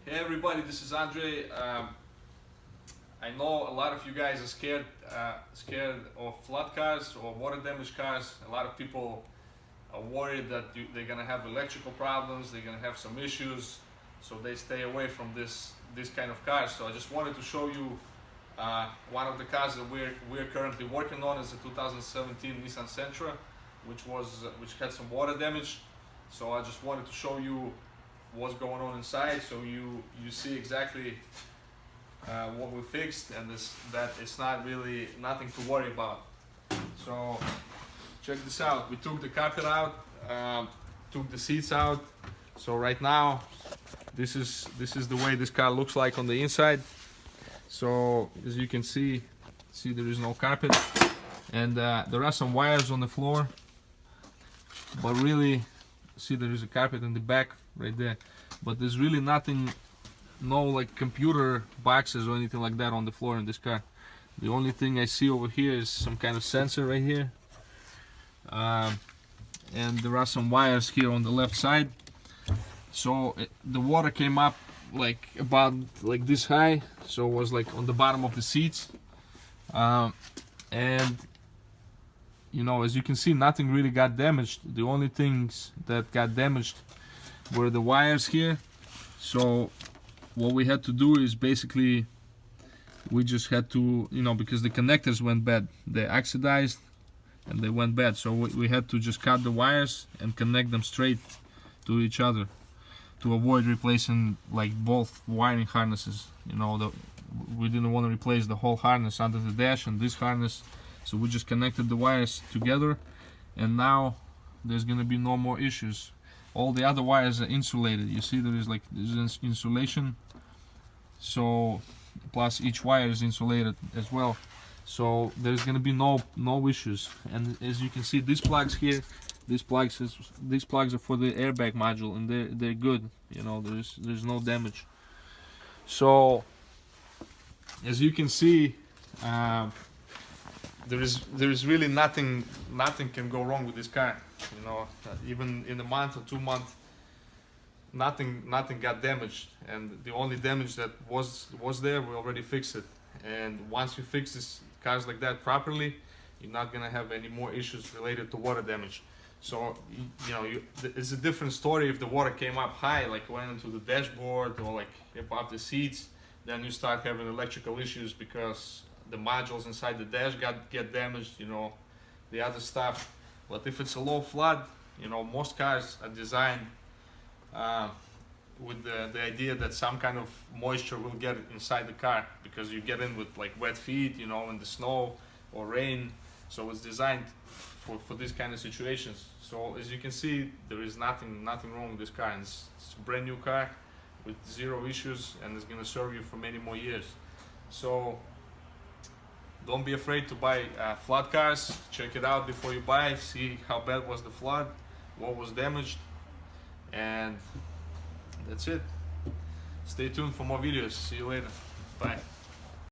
Hey everybody, this is Andre. I know a lot of you guys are scared of flood cars or water damage cars. A lot of people are worried that they're gonna have electrical problems, they're gonna have some issues, so they stay away from this kind of cars. So I just wanted to show you one of the cars that we're currently working on is a 2017 Nissan Sentra, which had some water damage. So I just wanted to show you what's going on inside, so you see exactly what we fixed, and that it's not really nothing to worry about. So check this out. We took the carpet out, took the seats out. So right now this is the way this car looks like on the inside. So as you can see there is no carpet, and there are some wires on the floor, but really see there is a carpet in the back right there, but there's really nothing, no like computer boxes or anything like that on the floor in this car. The only thing I see over here is some kind of sensor right here, and there are some wires here on the left side. So the water came up like about like this high, so it was like on the bottom of the seats, and you know, as you can see, nothing really got damaged. The only things that got damaged were the wires here. So what we had to do is basically we just had to, you know, because the connectors went bad, they oxidized and they went bad, so we had to just cut the wires and connect them straight to each other to avoid replacing like both wiring harnesses. You know, we didn't want to replace the whole harness under the dash and this harness. So we just connected the wires together, and now there's gonna be no more issues. All the other wires are insulated. You see there's insulation, so plus each wire is insulated as well, so there's gonna be no issues. And as you can see, these plugs here, these plugs are for the airbag module, and they're good. You know, there's no damage. So as you can see, there is really nothing can go wrong with this car. You know, even in a month or 2 months, nothing got damaged, and the only damage that was there, we already fixed it. And once you fix these cars like that properly, you're not gonna have any more issues related to water damage. So you know, it's a different story if the water came up high, like went into the dashboard or like above the seats. Then you start having electrical issues because the modules inside the dash get damaged, you know, the other stuff. But if it's a low flood, you know, most cars are designed with the idea that some kind of moisture will get inside the car, because you get in with like wet feet, you know, in the snow or rain. So it's designed for these kind of situations. So as you can see, there is nothing wrong with this car, and it's a brand new car with zero issues, and it's gonna serve you for many more years. So don't be afraid to buy flood cars. Check it out before you buy. See how bad was the flood, what was damaged, and that's it. Stay tuned for more videos. See you later. Bye.